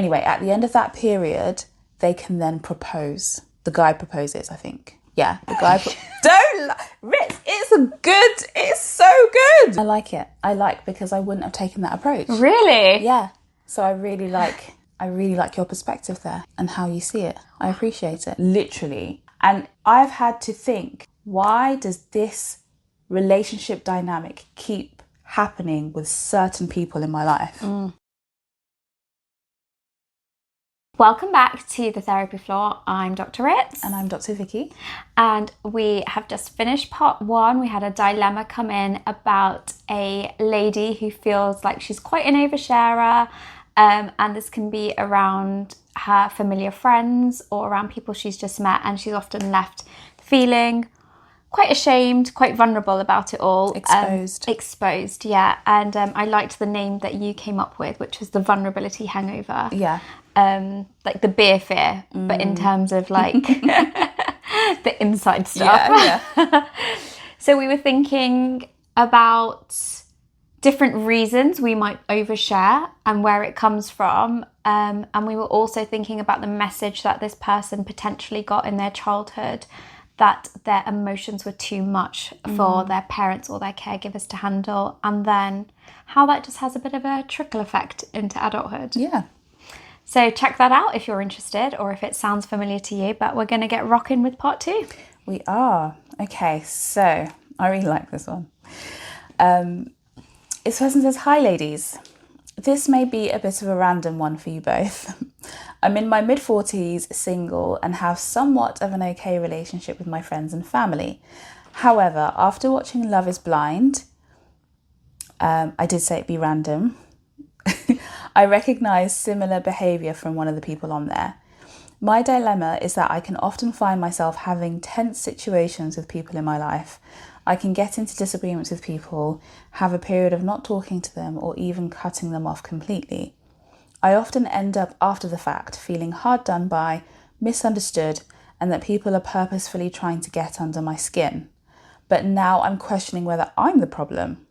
Anyway, at the end of that period, they can then propose. The guy proposes, I think. Yeah, the guy... Ritz, it's so good. I like it. Because I wouldn't have taken that approach. Really? Yeah. So I really like your perspective there and how you see it. I appreciate it. Literally. And I've had to think, why does this relationship dynamic keep happening with certain people in my life? Welcome back to the Therapy Floor. I'm Dr. Ritz. And I'm Dr. Vicky. And we have just finished part 1. We had a dilemma come in about a lady who feels like she's quite an oversharer. And this can be around her familiar friends or around people she's just met. And she's often left feeling quite ashamed, quite vulnerable about it all. Exposed, yeah. And I liked the name that you came up with, which was the vulnerability hangover. Yeah. Like the beer fear, but in terms of like the inside stuff. Yeah. So we were thinking about different reasons we might overshare and where it comes from. And we were also thinking about the message that this person potentially got in their childhood, that their emotions were too much for their parents or their caregivers to handle, and then how that just has a bit of a trickle effect into adulthood. Yeah. So check that out if you're interested or if it sounds familiar to you, but we're going to get rocking with part 2. We are. Okay, so I really like this one. This person says, "Hi ladies. This may be a bit of a random one for you both. I'm in my mid-40s, single, and have somewhat of an okay relationship with my friends and family. However, after watching Love is Blind," I did say it'd be random, "I recognise similar behaviour from one of the people on there. My dilemma is that I can often find myself having tense situations with people in my life. I can get into disagreements with people, have a period of not talking to them or even cutting them off completely. I often end up after the fact feeling hard done by, misunderstood, and that people are purposefully trying to get under my skin. But now I'm questioning whether I'm the problem.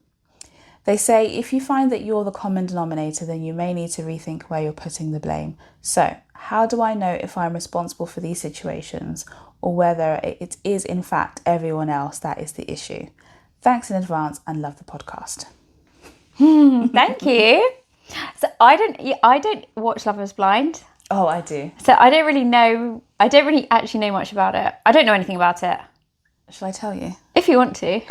They say if you find that you're the common denominator, then you may need to rethink where you're putting the blame. So, how do I know if I'm responsible for these situations or whether it is in fact everyone else that is the issue? Thanks in advance and love the podcast." Thank you. So I don't watch Love is Blind. Oh, I do. So I don't really actually know much about it. I don't know anything about it. Shall I tell you? If you want to.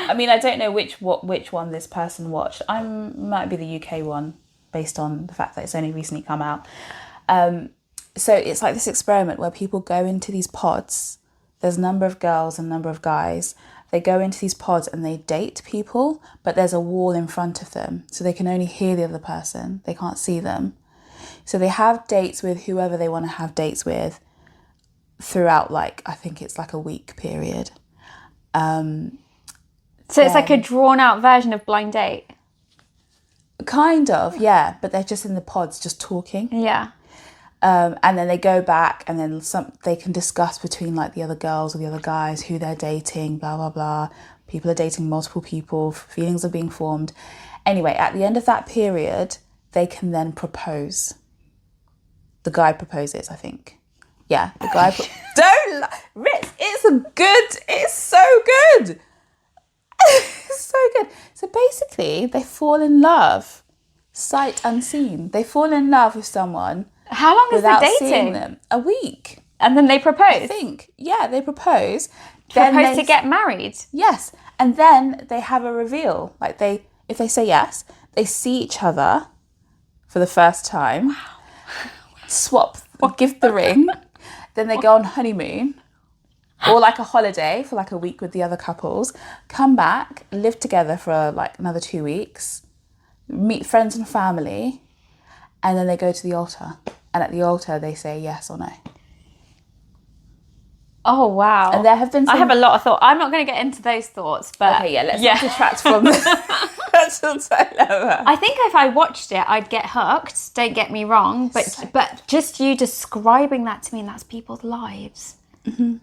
I mean, I don't know which one this person watched. Might be the UK one, based on the fact that it's only recently come out. So it's like this experiment where people go into these pods. There's a number of girls and a number of guys. They go into these pods and they date people, but there's a wall in front of them, so they can only hear the other person. They can't see them. So they have dates with whoever they want to have dates with throughout, like, I think it's like a week period. So it's like a drawn out version of Blind Date? Kind of, yeah, but they're just in the pods, just talking. Yeah. And then they go back and then they can discuss between like the other girls or the other guys who they're dating, blah, blah, blah. People are dating multiple people, feelings are being formed. Anyway, at the end of that period, they can then propose. The guy proposes, I think. Yeah, the guy... Ritz, it's so good. It's so good. So basically, they fall in love, sight unseen. They fall in love with someone... How long is the dating? Seeing them. A week. And then they propose? I think. Yeah, they propose. Propose to get married? Yes. And then they have a reveal. Like if they say yes, they see each other for the first time. Wow. Swap, give the ring. Then they go on honeymoon. Or like a holiday for like a week with the other couples. Come back, live together for like another 2 weeks. Meet friends and family. And then they go to the altar. And at the altar, they say yes or no. Oh, wow. And there have been I have a lot of thought. I'm not going to get into those thoughts, but... Okay, yeah, let's not detract from that's dilemma. I think if I watched it, I'd get hooked. Don't get me wrong. But just you describing that to me, and that's people's lives. Mm-hmm.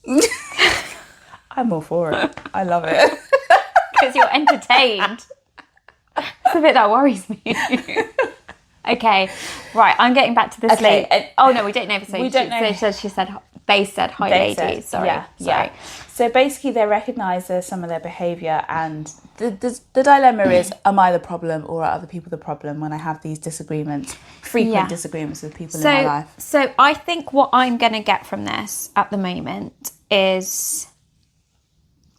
Yeah. I'm all for it. I love it. Because you're entertained. It's the bit that worries me. Okay, right. I'm getting back to this lady. Oh no, we don't know. So we don't know. They said hi, lady. Sorry. Yeah. So basically, they recognise some of their behaviour, and the dilemma is: am I the problem, or are other people the problem? When I have these frequent disagreements with people in my life. So I think what I'm going to get from this at the moment is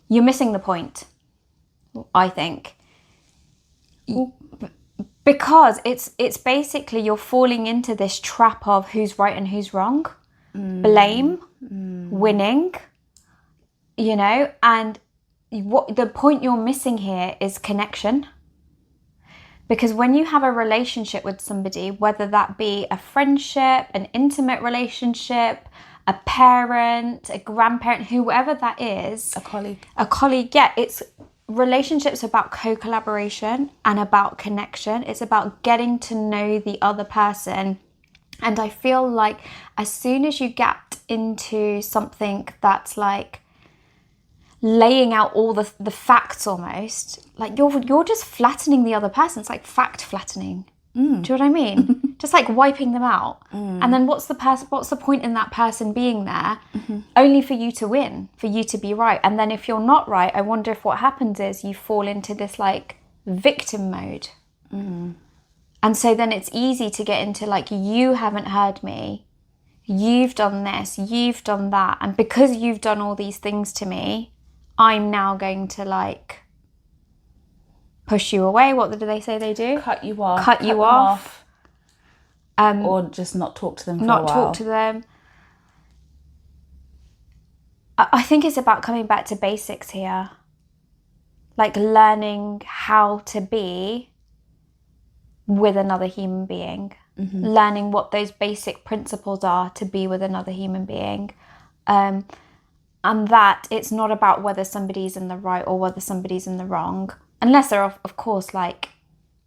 you're missing the point. I think. Because it's basically you're falling into this trap of who's right and who's wrong, blame, winning, and what the point you're missing here is connection. Because when you have a relationship with somebody, whether that be a friendship, an intimate relationship, a parent, a grandparent, whoever that is, a colleague, it's relationships about co-collaboration and about connection. It's about getting to know the other person. And I feel like as soon as you get into something that's like laying out all the facts almost, like you're just flattening the other person. It's like fact flattening. Do you know what I mean? Just like wiping them out. And then what's the point in that person being there? Only for you to win, for you to be right. And then if you're not right, I wonder if what happens is you fall into this like victim mode. And so then it's easy to get into like, you haven't heard me. You've done this, you've done that. And because you've done all these things to me, I'm now going to like push you away. What do they say they do? Cut you off. Cut you off. Or just not talk to them for a while. Not talk to them. I think it's about coming back to basics here. Like learning how to be with another human being. Learning what those basic principles are to be with another human being. And that it's not about whether somebody's in the right or whether somebody's in the wrong. Unless there are, of course, like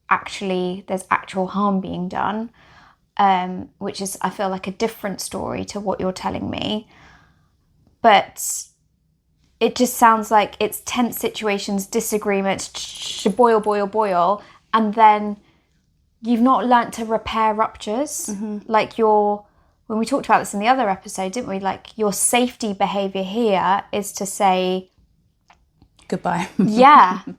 there's actual harm being done, which is, I feel like, a different story to what you're telling me. But it just sounds like it's tense situations, disagreements, boil, and then you've not learnt to repair ruptures. Like when we talked about this in the other episode, didn't we? Like your safety behaviour here is to say, goodbye.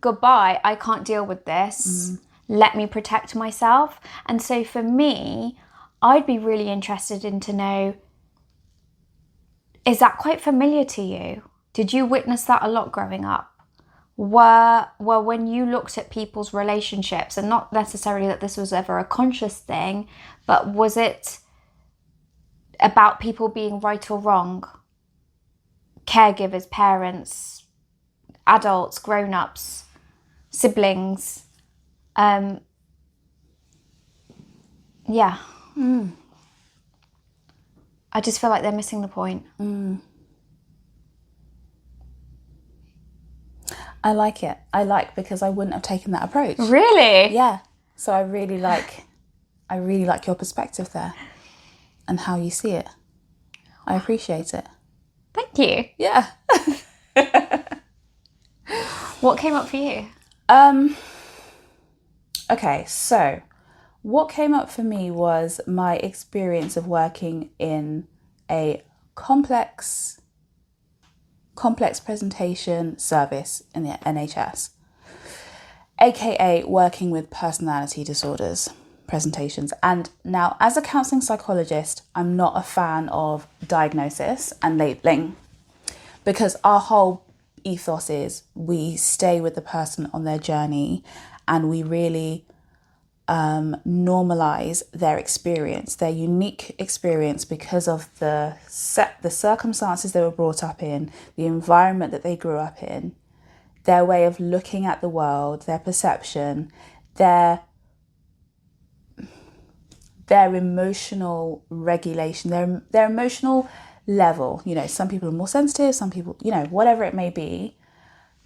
Goodbye. I can't deal with this. Let me protect myself. And so for me, I'd be really interested in to know, is that quite familiar to you? Did you witness that a lot growing up? Were when you looked at people's relationships, and not necessarily that this was ever a conscious thing, but was it about people being right or wrong? Caregivers, parents, adults, grown-ups, siblings. I just feel like they're missing the point. I like it. Because I wouldn't have taken that approach. Really? Yeah. So I really like your perspective there and how you see it. I appreciate it. Thank you. Yeah. What came up for you? Okay, so what came up for me was my experience of working in a complex presentation service in the NHS, aka working with personality disorders presentations. And now, as a counselling psychologist, I'm not a fan of diagnosis and labelling, because our whole ethos is we stay with the person on their journey and we really normalize their experience, their unique experience, because of the circumstances they were brought up in, the environment that they grew up in, their way of looking at the world, their perception, their emotional regulation, their emotional level. Some people are more sensitive, some people, whatever it may be,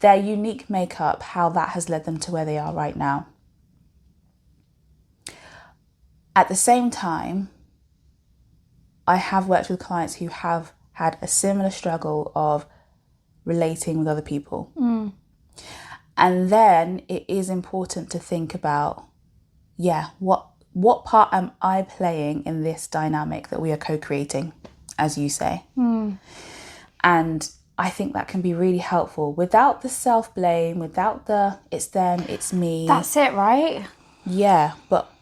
their unique makeup, how that has led them to where they are right now. At the same time, I have worked with clients who have had a similar struggle of relating with other people. And then it is important to think about, what part am I playing in this dynamic that we are co-creating, as you say? And I think that can be really helpful without the self-blame, without the it's them, it's me. That's it, right? Yeah, but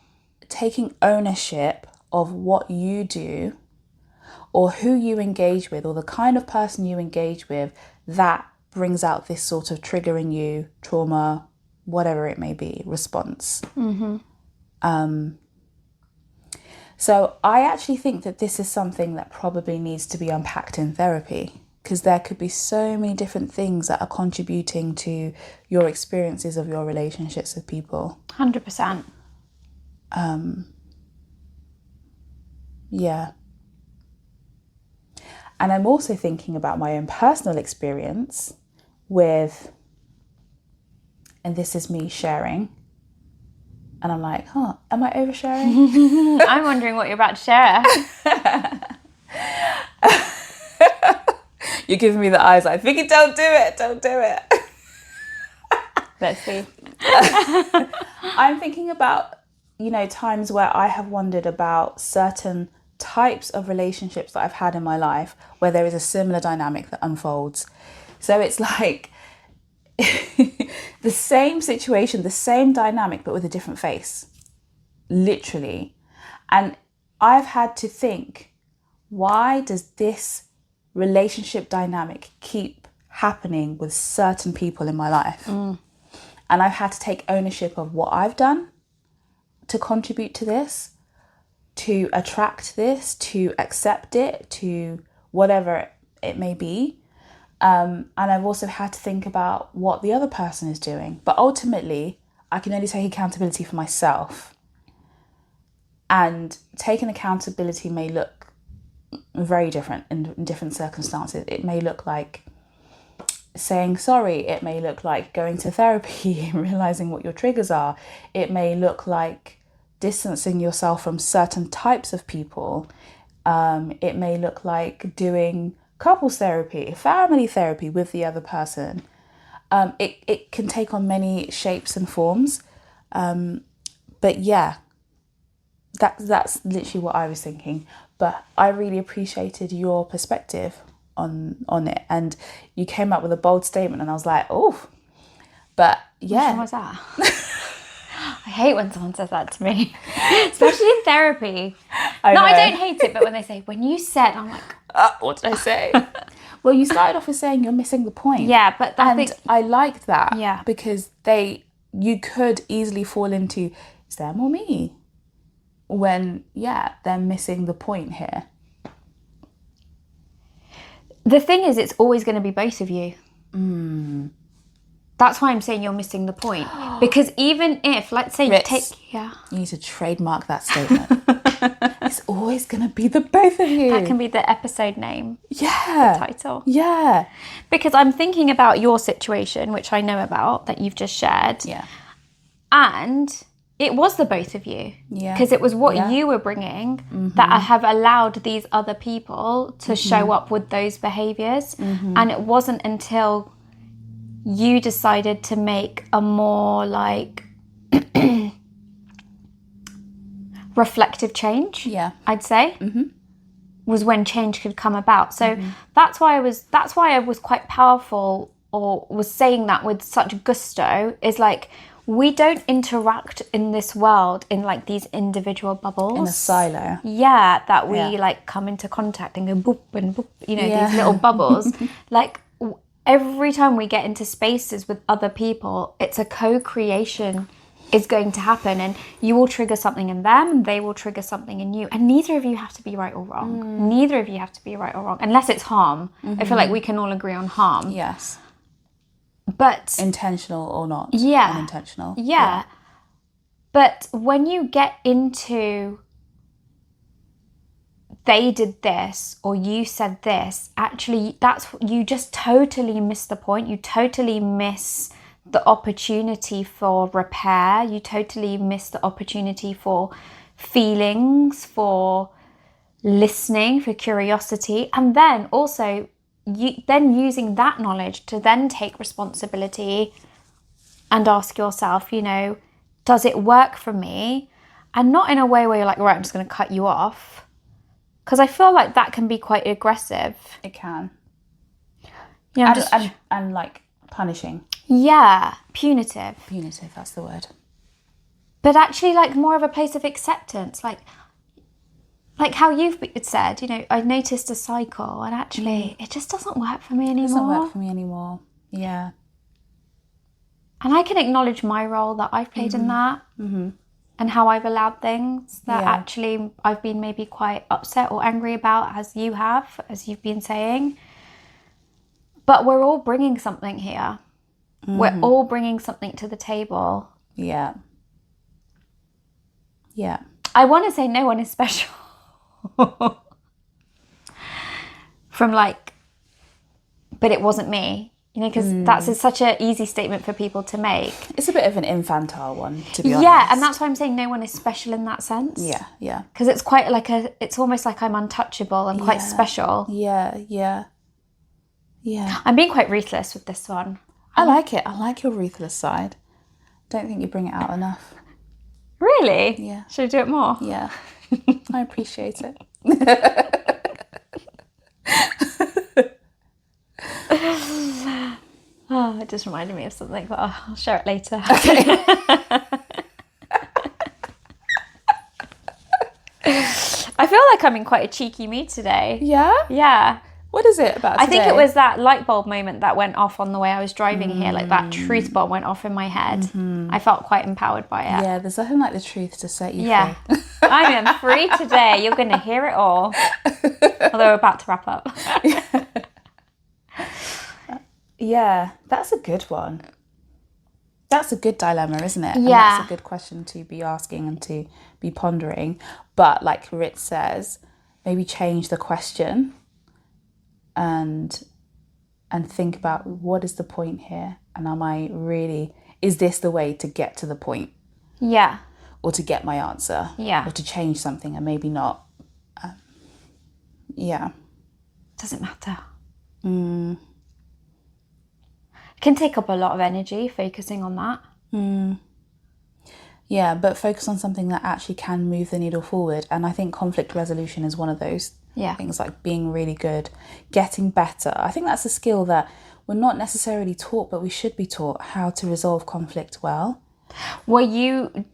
taking ownership of what you do or who you engage with or the kind of person you engage with, that brings out this sort of triggering you, trauma, whatever it may be, response. So I actually think that this is something that probably needs to be unpacked in therapy, because there could be so many different things that are contributing to your experiences of your relationships with people. 100%. Yeah. And I'm also thinking about my own personal experience with, and this is me sharing, and I'm like, am I oversharing? I'm wondering what you're about to share. You're giving me the eyes like, Vicky, don't do it. Let's see. I'm thinking about, times where I have wondered about certain types of relationships that I've had in my life where there is a similar dynamic that unfolds. So it's like the same situation, the same dynamic, but with a different face, literally. And I've had to think, why does this relationship dynamic keep happening with certain people in my life? And I've had to take ownership of what I've done to contribute to this, to attract this, to accept it, to whatever it may be. And I've also had to think about what the other person is doing. But ultimately, I can only take accountability for myself. And taking accountability may look very different in different circumstances. It may look like saying sorry. It may look like going to therapy and realizing what your triggers are. It may look like distancing yourself from certain types of people. It may look like doing couples therapy, family therapy with the other person. It can take on many shapes and forms. But yeah, that's literally what I was thinking. But I really appreciated your perspective on it, and you came up with a bold statement, and I was like, oh. But yeah. Which one was that? I hate when someone says that to me, especially in therapy. I don't hate it, but when they say, when you said, I'm like, what did I say? Well, you started off with saying you're missing the point. Yeah, but I liked that. Yeah. Because you could easily fall into, it's them or me? When, they're missing the point here. The thing is, it's always going to be both of you. That's why I'm saying you're missing the point. Because even if, let's say, You need to trademark that statement. It's always going to be the both of you. That can be the episode name. Yeah. The title. Yeah. Because I'm thinking about your situation, which I know about, that you've just shared. Yeah. And it was the both of you. Yeah. Because it was what you were bringing that have allowed these other people to show up with those behaviours. And it wasn't until you decided to make a more like reflective change, I'd say, was when change could come about. So that's why I was quite powerful, or was saying that with such gusto, is like, we don't interact in this world in like these individual bubbles. In a silo. Yeah, that we like come into contact and go boop and boop, these little bubbles. Like every time we get into spaces with other people, it's a co-creation is going to happen, and you will trigger something in them and they will trigger something in you, and neither of you have to be right or wrong. Neither of you have to be right or wrong, unless it's harm. I feel like we can all agree on harm. Yes. But intentional or not. Yeah. Unintentional. Yeah. But when you get into they did this or you said this, actually you just totally miss the point. You totally miss the opportunity for repair. You totally miss the opportunity for feelings, for listening, for curiosity, and then also using that knowledge to then take responsibility and ask yourself, you know, does it work for me? And not in a way where you're like, right, I'm just going to cut you off. Because I feel like that can be quite aggressive. It can. Yeah, and like punishing. Yeah, punitive. Punitive, that's the word. But actually, like, more of a place of acceptance. Like how you've said, you know, I noticed a cycle and actually it just doesn't work for me anymore. It doesn't work for me anymore. Yeah. And I can acknowledge my role that I've played in that and how I've allowed things that actually I've been maybe quite upset or angry about, as you've been saying. But we're all bringing something here. We're all bringing something to the table. Yeah. Yeah. I want to say no one is special. From like, but it wasn't me. You know, because that's such an easy statement for people to make. It's a bit of an infantile one, to be honest. Yeah, and that's why I'm saying no one is special in that sense. Yeah, yeah. Because it's quite like it's almost like I'm untouchable and quite special. Yeah, yeah. Yeah. I'm being quite ruthless with this one. I like it. I like your ruthless side. Don't think you bring it out enough. Really? Yeah. Should I do it more? Yeah. I appreciate it. Oh, it just reminded me of something, but I'll share it later. Okay. I feel like I'm in quite a cheeky mood today. Yeah? Yeah. What is it about today? I think it was that light bulb moment that went off on the way I was driving here. Like that truth bomb went off in my head. I felt quite empowered by it. Yeah, there's nothing like the truth to set you free. I am free today. You're going to hear it all. Although we're about to wrap up. Yeah, that's a good one. That's a good dilemma, isn't it? Yeah. And that's a good question to be asking and to be pondering. But like Ritz says, maybe change the question and think about what is the point here? And is this the way to get to the point? Yeah. Or to get my answer? Yeah. Or to change something and maybe not? Yeah. Doesn't matter. Can take up a lot of energy focusing on that. Yeah, but focus on something that actually can move the needle forward. And I think conflict resolution is one of those things, like being really good, getting better. I think that's a skill that we're not necessarily taught, but we should be taught how to resolve conflict well. Were you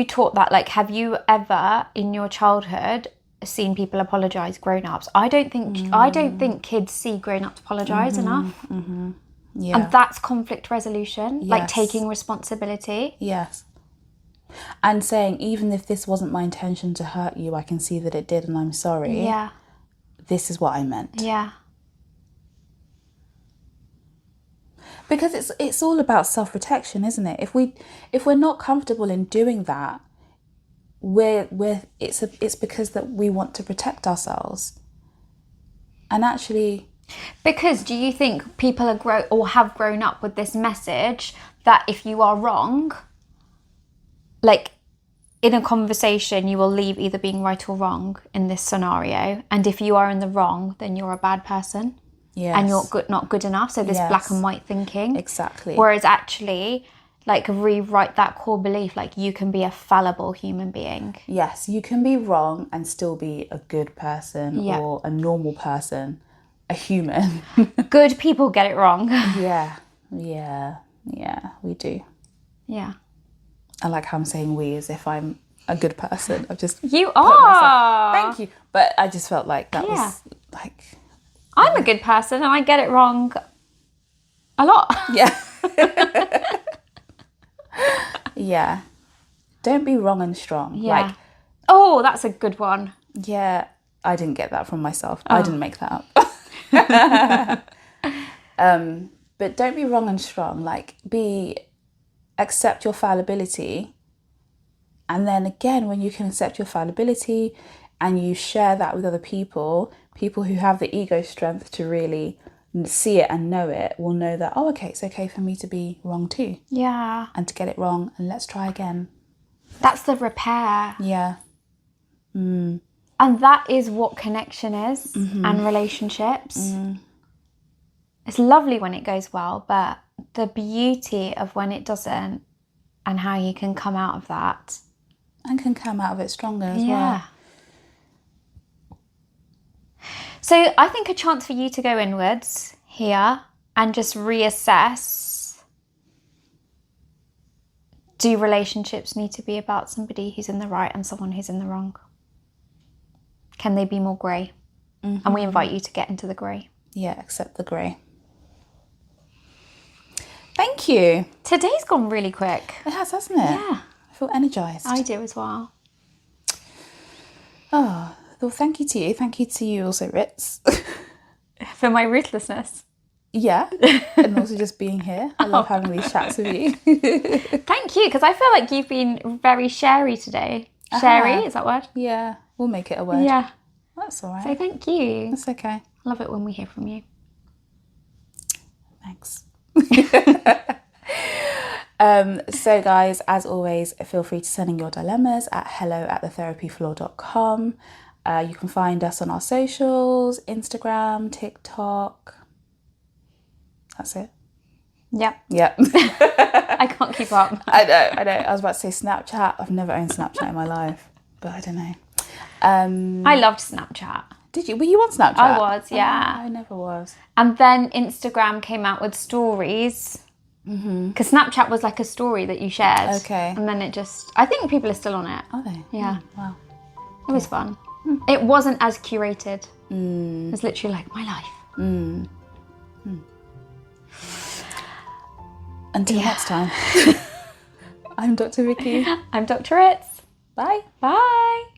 taught that? Like, have you ever in your childhood seen people apologise, grown-ups? I don't think kids see grown-ups apologise enough. Yeah. And that's conflict resolution, like taking responsibility. Yes. And saying, even if this wasn't my intention to hurt you, I can see that it did and I'm sorry. Yeah. This is what I meant. Yeah. Because it's all about self-protection, isn't it? If we're not comfortable in doing that, it's because that we want to protect ourselves. And actually, because do you think people have grown up with this message that if you are wrong, like in a conversation, you will leave either being right or wrong in this scenario, and if you are in the wrong, then you're a bad person. Yes. And you're not good enough. So this black and white thinking. Exactly. Whereas actually, like, rewrite that core belief, like you can be a fallible human being. Yes, you can be wrong and still be a good person or a normal person, a human. Good people get it wrong. Yeah, we do. Yeah. I like how I'm saying we as if I'm a good person. I've just You are. Thank you. But I just felt like that was like, I'm a good person and I get it wrong a lot. Yeah. Yeah. Don't be wrong and strong. Yeah. Oh, that's a good one. Yeah. I didn't get that from myself. I didn't make that up. But don't be wrong and strong. Like, accept your fallibility. And then again, when you can accept your fallibility and you share that with other people who have the ego strength to really see it and know it will know that, oh, okay, it's okay for me to be wrong too. Yeah. And to get it wrong and let's try again. That's the repair. Yeah. And that is what connection is and relationships. It's lovely when it goes well, but the beauty of when it doesn't and how you can come out of that. And can come out of it stronger as well. So I think a chance for you to go inwards here and just reassess. Do relationships need to be about somebody who's in the right and someone who's in the wrong? Can they be more grey? And we invite you to get into the grey. Yeah, accept the grey. Thank you. Today's gone really quick. It has, hasn't it? Yeah. I feel energised. I do as well. Oh, well, thank you to you. Thank you to you also, Ritz. For my ruthlessness. Yeah, and also just being here. I love having these chats with you. Thank you, because I feel like you've been very sharey today. Sharey, is that a word? Yeah, we'll make it a word. Yeah. That's all right. So thank you. That's okay. I love it when we hear from you. Thanks. So guys, as always, feel free to send in your dilemmas at hello@thetherapyfloor.com. You can find us on our socials, Instagram, TikTok. That's it. Yep. Yep. I can't keep up. I know. I was about to say Snapchat. I've never owned Snapchat in my life, but I don't know. I loved Snapchat. Did you? Were you on Snapchat? I was, yeah. Oh, I never was. And then Instagram came out with stories. Because Snapchat was like a story that you shared. Okay. And then it just... I think people are still on it. Are they? Yeah. Wow. It was fun. It wasn't as curated. It was literally like my life. Until next time. I'm Dr. Vicky. I'm Dr. Ritz. Bye. Bye.